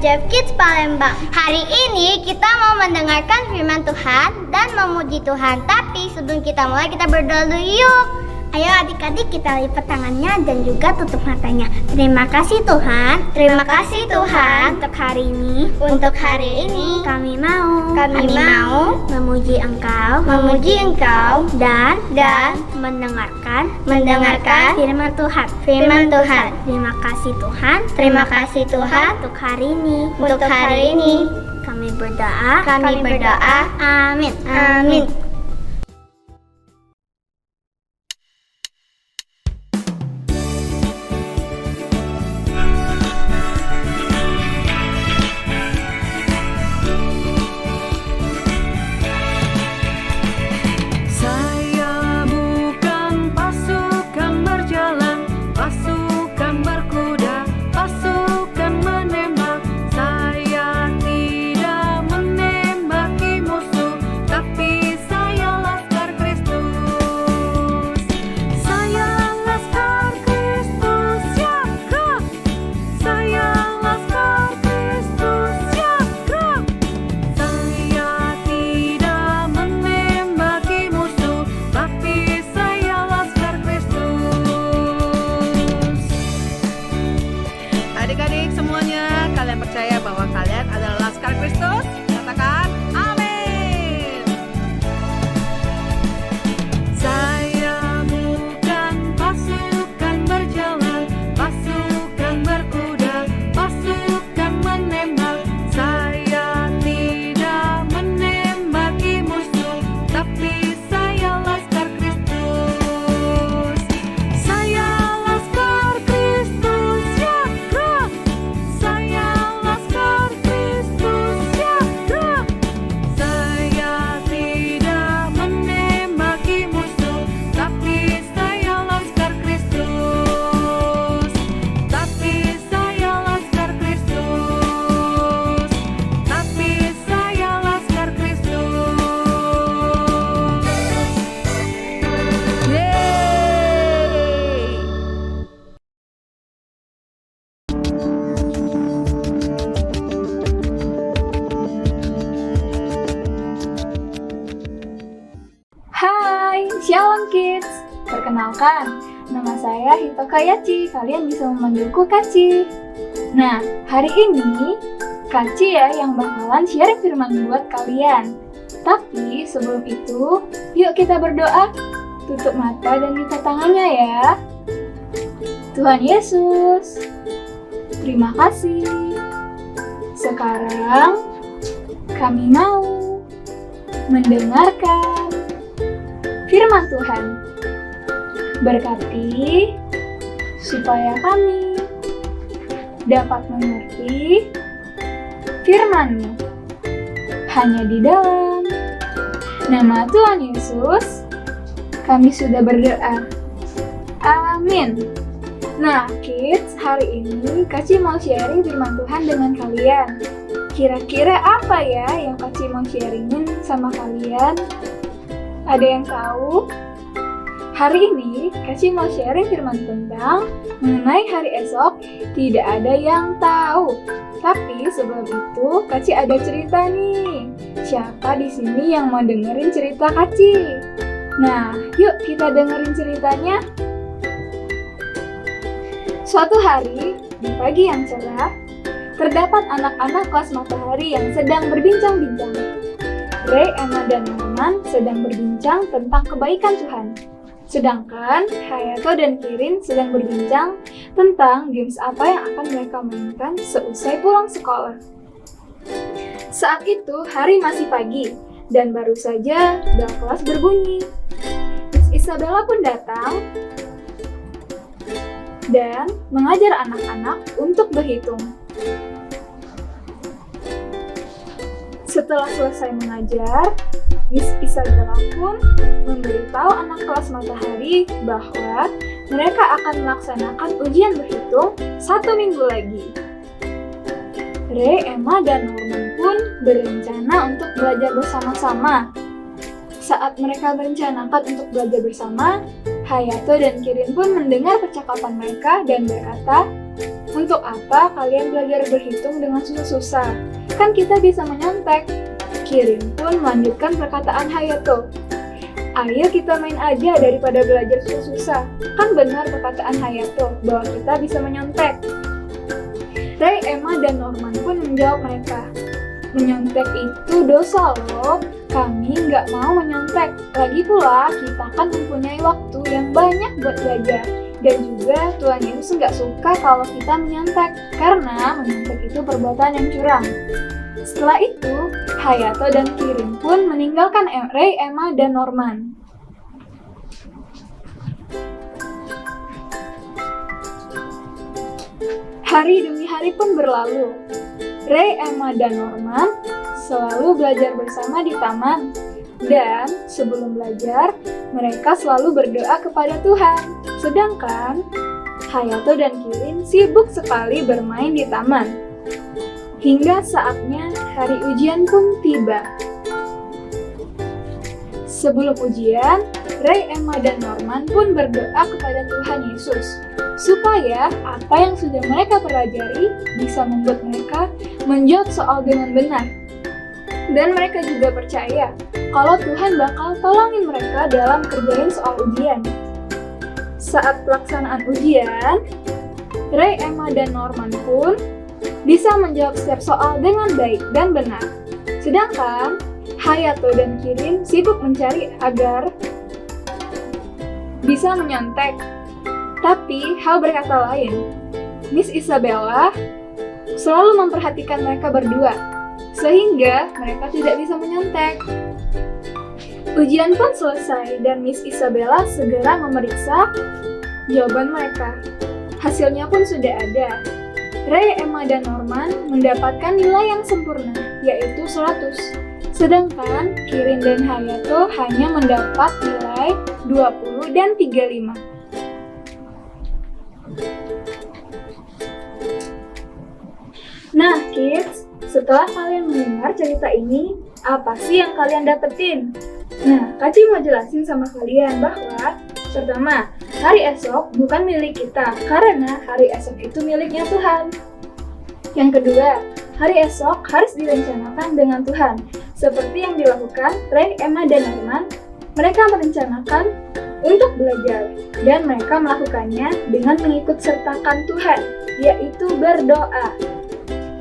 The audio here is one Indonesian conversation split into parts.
Jeff Kids Palembang. Hari ini kita mau mendengarkan firman Tuhan dan memuji Tuhan. Tapi sebelum kita mulai, kita berdoa dulu yuk. Ayo adik-adik, kita lipat tangannya dan juga tutup matanya. Terima kasih Tuhan. Terima kasih Tuhan untuk hari ini. Untuk hari ini kami mau memuji Engkau dan mendengarkan firman Tuhan. Terima kasih Tuhan. Terima kasih Tuhan untuk hari ini. Untuk hari ini kami berdoa. Amin. Amin. Adik-adik semuanya, kalian percaya bahwa kalian adalah Laskar Kristus? Katakan amin. Saya bukan pasukan berjalan, pasukan berkuda, pasukan menembak. Saya tidak menembaki musuh, tapi saya Laskar Kristus. Saya Laskar Kristus, ya gerak. Saya Laskar Kristus, ya gerak. Saya tidak menembaki musuh, tapi saya Laskar Kristus. Tapi saya Laskar Kristus. Tapi saya Laskar Kristus. Yeay! Hai, Shalom Kids. Perkenalkan, nama saya Hitoka Yachi. Kalian bisa memanggilku Kaci. Nah, hari ini Kaci ya yang bakalan sharing firman buat kalian. Tapi sebelum itu, yuk kita berdoa. Tutup mata dan lipat tangannya ya. Tuhan Yesus, terima kasih. Sekarang kami mau mendengarkan firman Tuhan. Berkati supaya kami dapat mengerti firman-Mu hanya di dalam nama Tuhan Yesus kami sudah berdoa. Amin. Nah, kids, hari ini Kaci mau sharing firman Tuhan dengan kalian. Kira-kira apa ya yang Kaci mau sharingin sama kalian? Ada yang tahu? Hari ini, Kaci mau sharing firman tentang mengenai hari esok, tidak ada yang tahu. Tapi sebelum itu, Kaci ada cerita nih. Siapa di sini yang mau dengerin cerita Kaci? Nah, yuk kita dengerin ceritanya. Suatu hari, di pagi yang cerah, terdapat anak-anak kelas matahari yang sedang berbincang-bincang. Ray, Emma, dan Norman sedang berbincang tentang kebaikan Tuhan. Sedangkan Hayato dan Kirin sedang berbincang tentang games apa yang akan mereka mainkan seusai pulang sekolah. Saat itu hari masih pagi dan baru saja bel kelas berbunyi. Miss Isabella pun datang dan mengajar anak-anak untuk berhitung. Setelah selesai mengajar, Miss Isabella pun memberitahu anak kelas matahari bahwa mereka akan melaksanakan ujian berhitung 1 minggu lagi. Ray, Emma, dan Norman pun berencana untuk belajar bersama-sama. Saat mereka merencanakan untuk belajar bersama, Hayato dan Kirin pun mendengar percakapan mereka dan berkata, Untuk apa kalian belajar berhitung dengan susah-susah? Kan kita bisa menyontek. Kirin pun melanjutkan perkataan Hayato. Ayo kita main aja daripada belajar susah-susah. Kan benar perkataan Hayato bahwa kita bisa menyontek. Ray, Emma, dan Norman pun menjawab mereka. Menyontek itu dosa loh. Kami nggak mau menyontek. Lagi pula kita kan mempunyai waktu yang banyak buat belajar. Dan juga Tuhan Yesus nggak suka kalau kita menyontek. Karena menyontek itu perbuatan yang curang. Setelah itu, Hayato dan Kirin pun meninggalkan Ray, Emma, dan Norman. Hari demi hari pun berlalu. Ray, Emma, dan Norman selalu belajar bersama di taman. Dan sebelum belajar, mereka selalu berdoa kepada Tuhan. Sedangkan Hayato dan Kirin sibuk sekali bermain di taman. Hingga saatnya hari ujian pun tiba. Sebelum ujian, Ray, Emma, dan Norman pun berdoa kepada Tuhan Yesus supaya apa yang sudah mereka pelajari bisa membuat mereka menjawab soal dengan benar. Dan mereka juga percaya kalau Tuhan bakal tolongin mereka dalam kerjain soal ujian. Saat pelaksanaan ujian, Ray, Emma, dan Norman pun bisa menjawab setiap soal dengan baik dan benar. Sedangkan Hayato dan Kirin sibuk mencari agar bisa menyontek. Tapi hal berkata lain, Miss Isabella selalu memperhatikan mereka berdua, sehingga mereka tidak bisa menyontek. Ujian pun selesai dan Miss Isabella segera memeriksa jawaban mereka. Hasilnya pun sudah ada. Ray, Emma, dan Norman mendapatkan nilai yang sempurna, yaitu 100. Sedangkan Kirin dan Hayato hanya mendapat nilai 20 dan 35. Nah, kids, setelah kalian mendengar cerita ini, apa sih yang kalian dapetin? Nah, Kak Ci mau jelasin sama kalian bahwa pertama, hari esok bukan milik kita karena hari esok itu miliknya Tuhan. Yang kedua, hari esok harus direncanakan dengan Tuhan. Seperti yang dilakukan Ray, Emma, dan Norman, mereka merencanakan untuk belajar dan mereka melakukannya dengan mengikut sertakan Tuhan, yaitu berdoa.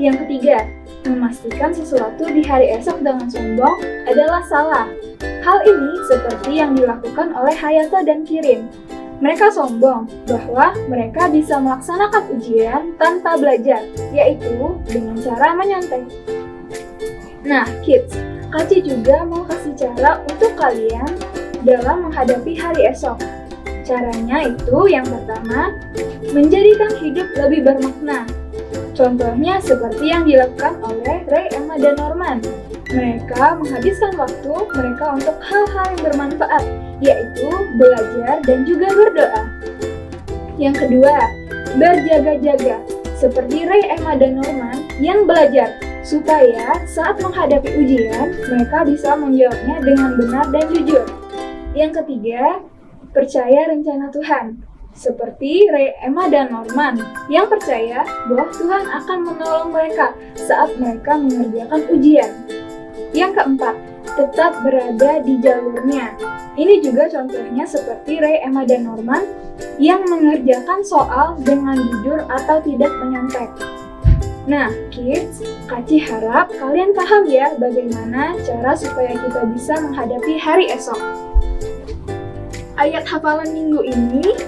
Yang ketiga, memastikan sesuatu di hari esok dengan sombong adalah salah. Hal ini seperti yang dilakukan oleh Hayato dan Kirin. Mereka sombong bahwa mereka bisa melaksanakan ujian tanpa belajar, yaitu dengan cara menyontek. Nah, kids, Kak Ci juga mau kasih cara untuk kalian dalam menghadapi hari esok. Caranya itu yang pertama, menjadikan hidup lebih bermakna. Contohnya seperti yang dilakukan oleh Ray, Emma, dan Norman. Mereka menghabiskan waktu mereka untuk hal-hal yang bermanfaat, yaitu belajar dan juga berdoa. Yang kedua, berjaga-jaga, seperti Ray, Emma, dan Norman yang belajar, supaya saat menghadapi ujian, mereka bisa menjawabnya dengan benar dan jujur. Yang ketiga, percaya rencana Tuhan, seperti Ray, Emma, dan Norman yang percaya bahwa Tuhan akan menolong mereka saat mereka mengerjakan ujian. Yang keempat, tetap berada di jalurnya. Ini juga contohnya seperti Ray, Emma, dan Norman yang mengerjakan soal dengan jujur atau tidak menyontek. Nah, kids, Kak Ci harap kalian paham ya bagaimana cara supaya kita bisa menghadapi hari esok. Ayat hafalan minggu ini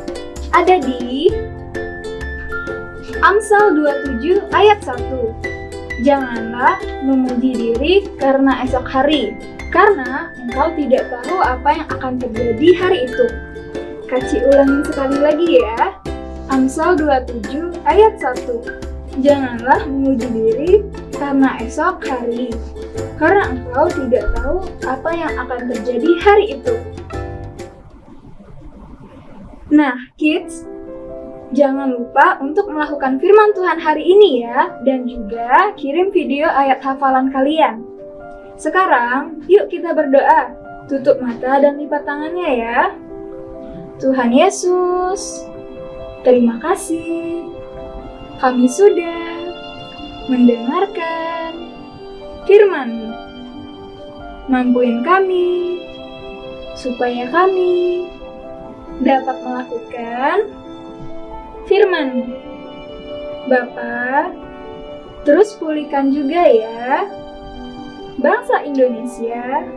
ada di Amsal 27 ayat 1. Janganlah memuji diri karena esok hari, karena engkau tidak tahu apa yang akan terjadi hari itu. Kak Ci ulangin sekali lagi ya. Amsal 27 ayat 1. Janganlah memuji diri karena esok hari, karena engkau tidak tahu apa yang akan terjadi hari itu. Nah, kids, jangan lupa untuk melakukan firman Tuhan hari ini ya, dan juga kirim video ayat hafalan kalian. Sekarang, yuk kita berdoa. Tutup mata dan lipat tangannya ya. Tuhan Yesus, terima kasih. kami sudah mendengarkan firman-Mu. Mampuin kami supaya kami dapat melakukan firman-Mu. Bapa, terus pulihkan juga ya bangsa Indonesia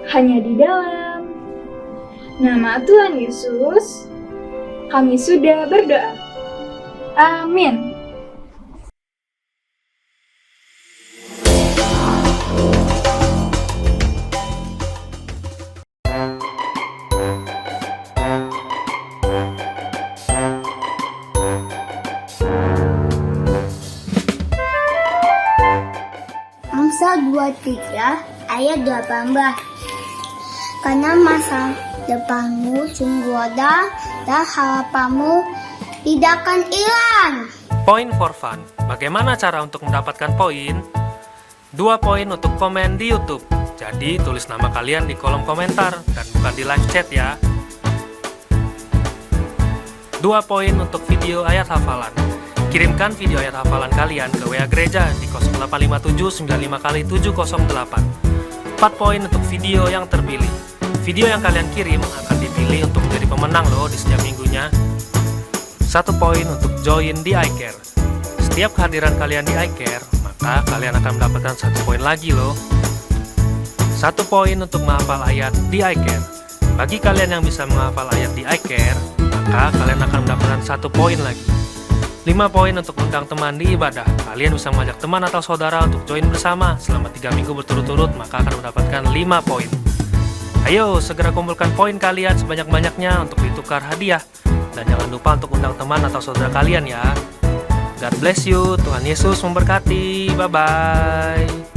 hanya di dalam nama Tuhan Yesus kami sudah berdoa. Amin. Amsal 23 ayat 18. Karena masa depanmu sungguh ada dan harapanmu tidak akan hilang. Point for fun. Bagaimana cara untuk mendapatkan poin? 2 poin untuk komen di YouTube. Jadi tulis nama kalian di kolom komentar dan bukan di live chat ya. 2 poin untuk video ayat hafalan. Kirimkan video ayat hafalan kalian ke WA gereja di 0857 95 kali 708. 4 poin untuk video yang terpilih. Video yang kalian kirim akan dipilih untuk menjadi pemenang loh di setiap minggunya. 1 poin untuk join di iCare. Setiap kehadiran kalian di iCare, maka kalian akan mendapatkan 1 poin lagi loh. 1 poin untuk menghafal ayat di iCare. Bagi kalian yang bisa menghafal ayat di iCare, maka kalian akan mendapatkan 1 poin lagi. 5 poin untuk undang teman di ibadah. Kalian bisa mengajak teman atau saudara untuk join bersama selama 3 minggu berturut-turut, maka akan mendapatkan 5 poin. Ayo, segera kumpulkan poin kalian sebanyak-banyaknya untuk ditukar hadiah. Dan jangan lupa untuk undang teman atau saudara kalian ya. God bless you, Tuhan Yesus memberkati. Bye-bye.